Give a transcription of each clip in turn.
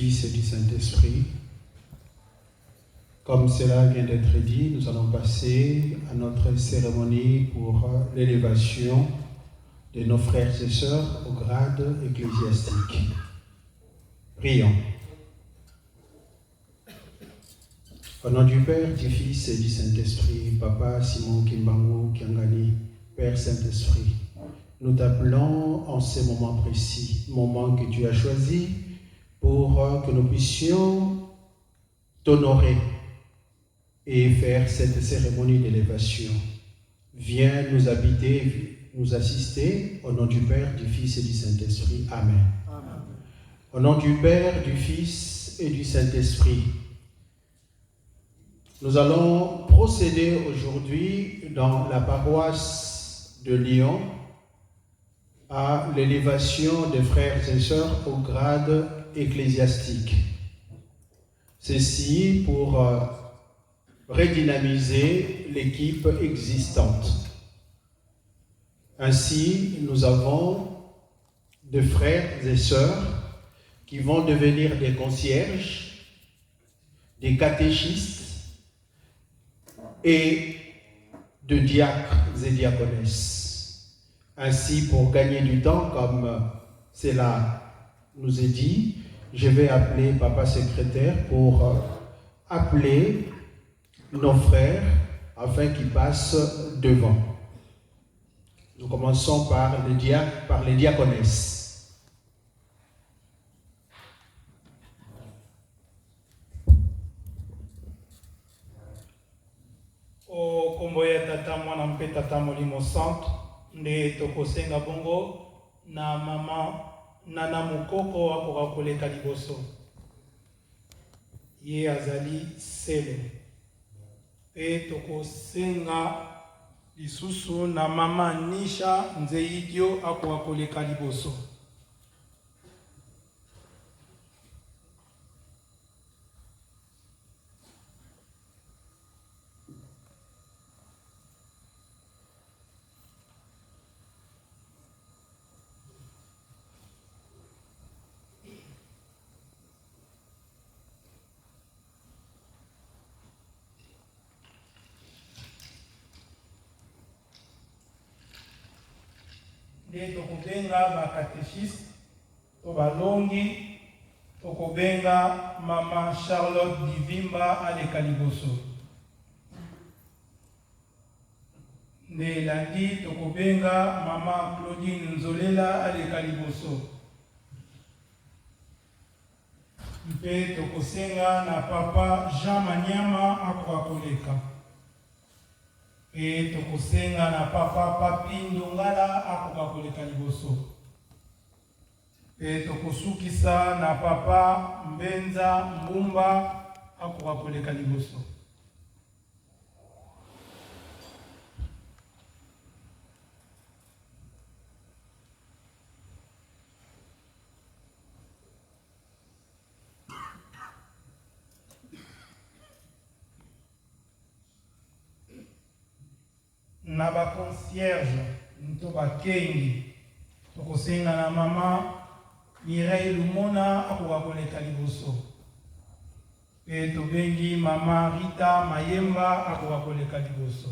Fils et du Saint-Esprit. Comme cela vient d'être dit, nous allons passer à notre cérémonie pour l'élévation de nos frères et sœurs au grade ecclésiastique. Prions. Au nom du Père, du Fils et du Saint-Esprit, Papa Simon Kimbangu Kiangani, Père Saint-Esprit, nous t'appelons en ces moments précis, moments que tu as choisis pour que nous puissions t'honorer et faire cette cérémonie d'élévation. Viens nous habiter, nous assister, au nom du Père, du Fils et du Saint-Esprit. Amen. Amen. Au nom du Père, du Fils et du Saint-Esprit, nous allons procéder aujourd'hui dans la paroisse de Lyon à l'élévation des frères et sœurs au grade ecclésiastique. Ceci pour redynamiser l'équipe existante. Ainsi, nous avons des frères et sœurs qui vont devenir des concierges, des catéchistes et de diacres et diaconesses. Ainsi, pour gagner du temps, comme cela nous est dit, je vais appeler Papa Secrétaire pour appeler nos frères afin qu'ils passent devant. Nous commençons par les diaconesses. O kombo ya tata mwana mpe tata molimo santo nde tokosenga bongo na mama nana mokoko akoka koleka liboso ye azali sele pe tokosenga lisusu na mama Nisha Nzeidio akoka koleka liboso. Nde tokobenga bakatéchiste to balongi, tokobenga mama Charlotte Divimba aleka liboso. Nde landi tokobenga mama Claudine Nzolela aleka liboso. Mpe tokosenga na papa Jean Manyama akoka koleka. Et tokosenga na papa Papi Ndongala akoka koleka liboso. Et tokosukisa na papa Mbenza Mbumba akoka koleka liboso. Na ba concierge nto ba kengi tokosenga na mama Mireille Lumona akoka koleka liboso. Pe tobengi mama Rita Mayemba akoka koleka liboso.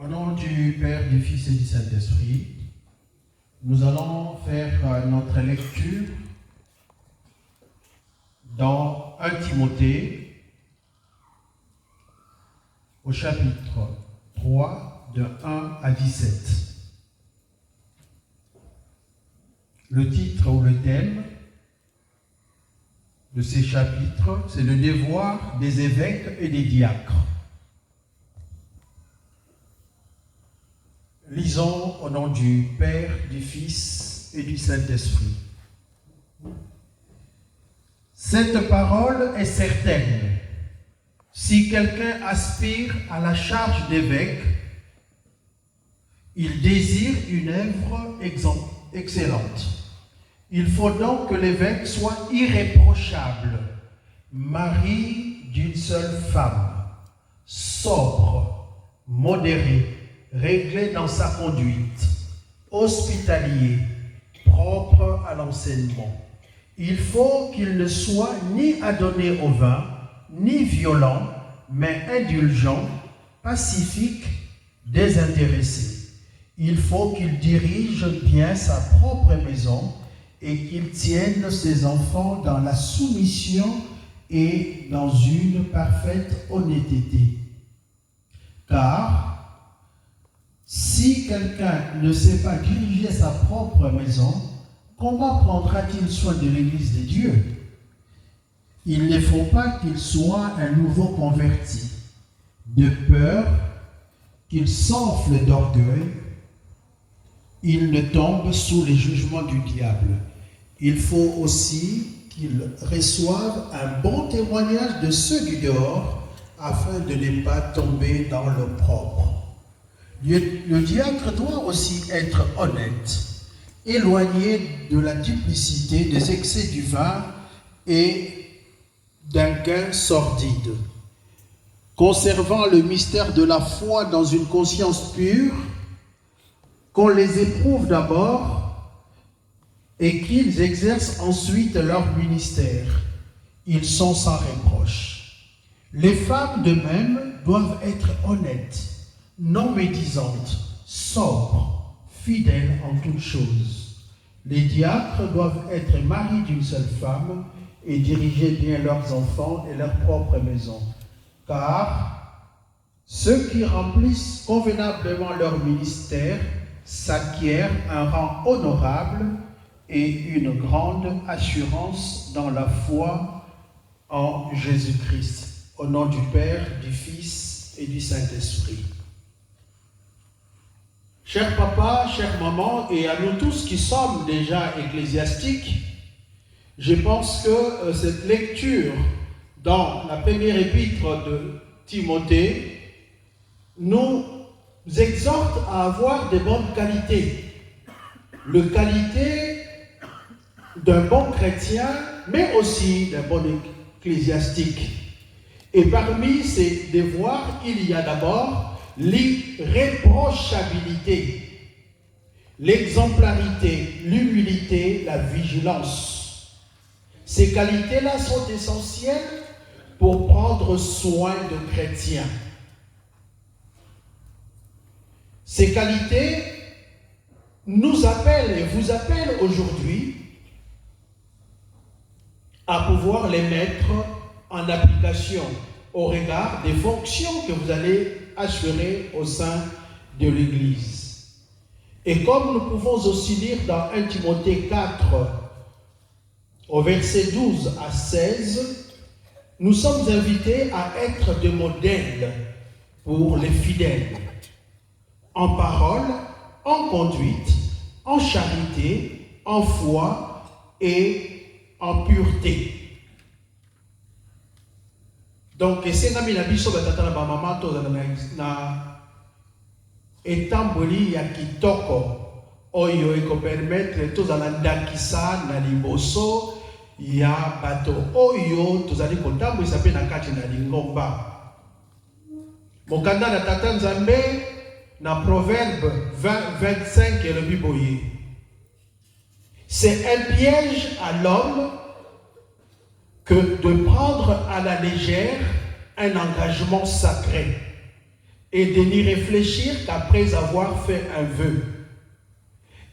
Au nom du Père, du Fils et du Saint-Esprit, nous allons faire notre lecture dans 1 Timothée au chapitre 3 de 1 à 17. Le titre ou le thème de ces chapitres, c'est le devoir des évêques et des diacres. Lisons au nom du Père, du Fils et du Saint-Esprit. Cette parole est certaine. Si quelqu'un aspire à la charge d'évêque, il désire une œuvre excellente. Il faut donc que l'évêque soit irréprochable, mari d'une seule femme, sobre, modéré, réglé dans sa conduite, hospitalier, propre à l'enseignement. Il faut qu'il ne soit ni adonné au vin, ni violent, mais indulgent, pacifique, désintéressé. Il faut qu'il dirige bien sa propre maison et qu'il tienne ses enfants dans la soumission et dans une parfaite honnêteté. Car si quelqu'un ne sait pas diriger sa propre maison, comment prendra-t-il soin de l'Église de Dieu? Il ne faut pas qu'il soit un nouveau converti, de peur qu'il s'enfle d'orgueil, il ne tombe sous les jugements du diable. Il faut aussi qu'il reçoive un bon témoignage de ceux du dehors, afin de ne pas tomber dans l'opprobre. Le diacre doit aussi être honnête, éloigné de la duplicité, des excès du vin et d'un gain sordide, conservant le mystère de la foi dans une conscience pure, qu'on les éprouve d'abord et qu'ils exercent ensuite leur ministère. Ils sont sans reproche. Les femmes de même doivent être honnêtes, non médisantes, sobres, fidèles en toutes choses. Les diacres doivent être maris d'une seule femme et diriger bien leurs enfants et leur propre maison. Car ceux qui remplissent convenablement leur ministère s'acquièrent un rang honorable et une grande assurance dans la foi en Jésus-Christ. Au nom du Père, du Fils et du Saint-Esprit. Cher papa, chère maman, et à nous tous qui sommes déjà ecclésiastiques, je pense que cette lecture dans la première épître de Timothée nous exhorte à avoir de bonnes qualités. Les qualités d'un bon chrétien, mais aussi d'un bon ecclésiastique. Et parmi ces devoirs, il y a d'abord l'irréprochabilité, l'exemplarité, l'humilité, la vigilance. Ces qualités-là sont essentielles pour prendre soin de chrétiens. Ces qualités nous appellent et vous appellent aujourd'hui à pouvoir les mettre en application au regard des fonctions que vous allez assurer au sein de l'Église. Et comme nous pouvons aussi lire dans 1 Timothée 4, au verset 12 à 16, nous sommes invités à être des modèles pour les fidèles, en parole, en conduite, en charité, en foi et en pureté. Donc, c'est un biso batata na mama to na etamboli ya kitoko oyo eko permettre to za ndakisa na liboso ya bato oyo tozali kotambwisa pe na kati na lingomba. Mokanda na tata Nzambe na Proverbe 20-25 et le biboye. C'est un piège à l'homme que de prendre à la légère un engagement sacré et de n'y réfléchir qu'après avoir fait un vœu.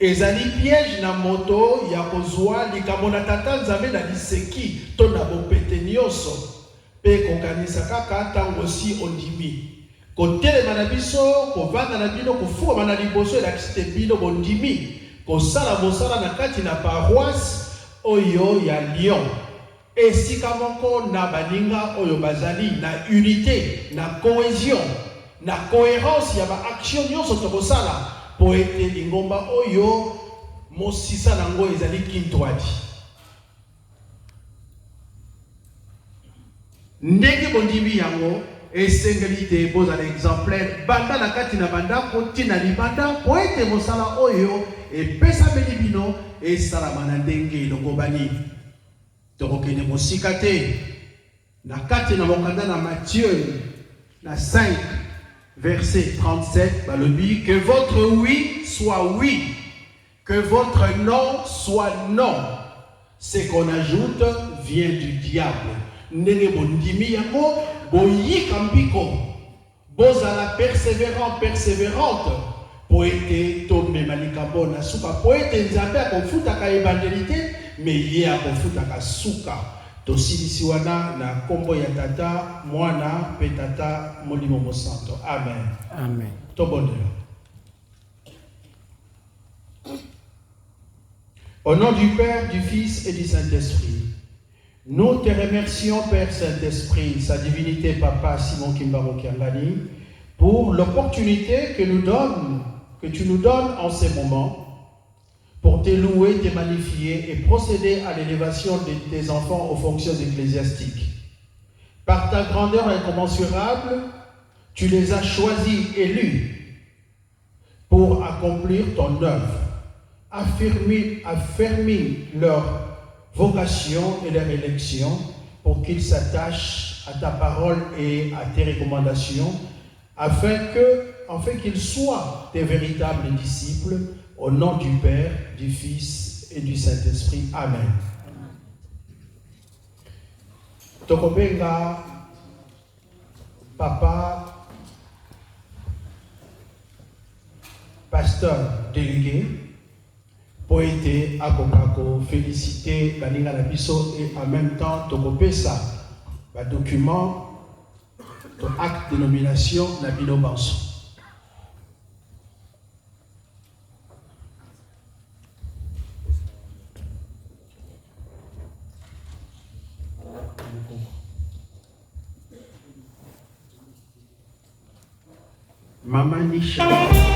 Ezali piège na moto ya kozwa likamona tata Nzambe na liseki to na bopete nyonso pe kokanisa kaka tango si ondimi. Kotelema na biso, kovanda na bino, kofukama na liboso elakisite bino bondimi, kosala mosala na kati na paroisse oyo ya Lyon. Esika moko na baninga oyo bazali na unité, na cohésion, na cohérence ya ba action nyonso tokosala po ete lingomba oyo mosisa nango ezali kintwadi. ndenge bondimi yango esengeli te bozala exemplaire banda na kati na bandako ntina libanda po ete mosala oyo epesameli bino esalama na ndenge elongo bani. Tokokende mosika te na kati na mokanda na Matthieu na 5 verset 37 balobi que votre oui soit oui, que votre non soit non. Ce qu'on ajoute vient du diable. Ndenge bondimi yango boyika mbiko bozala persévérante po ete tomema likambo na suka po ete nzambe akofutaka ebandeli te me ye akofutaka suka. Tosilisi wana na kombo ya tata mwana pe tata molimo mosanto. Amen. Amen. Tobondela. Au nom du Père, du Fils et du Saint-Esprit, nous te remercions, Père Saint-Esprit, sa divinité Papa Simon Kimbaro Kiangani, pour l'opportunité que tu nous donnes en ces moments pour te louer, te magnifier et procéder à l'élévation de tes enfants aux fonctions ecclésiastiques. Par ta grandeur incommensurable, tu les as choisis, élus, pour accomplir ton œuvre. Affermis leur vocation et leur élection pour qu'ils s'attachent à ta parole et à tes recommandations, afin qu'ils soient tes véritables disciples, au nom du Père, du Fils et du Saint-Esprit. Amen. Tokobenga, Papa, pasteur délégué, poète akokako, félicité Baninga Labiso et en même temps Tokopesa, document, acte de nomination Nabino Banso. Maman Nisha.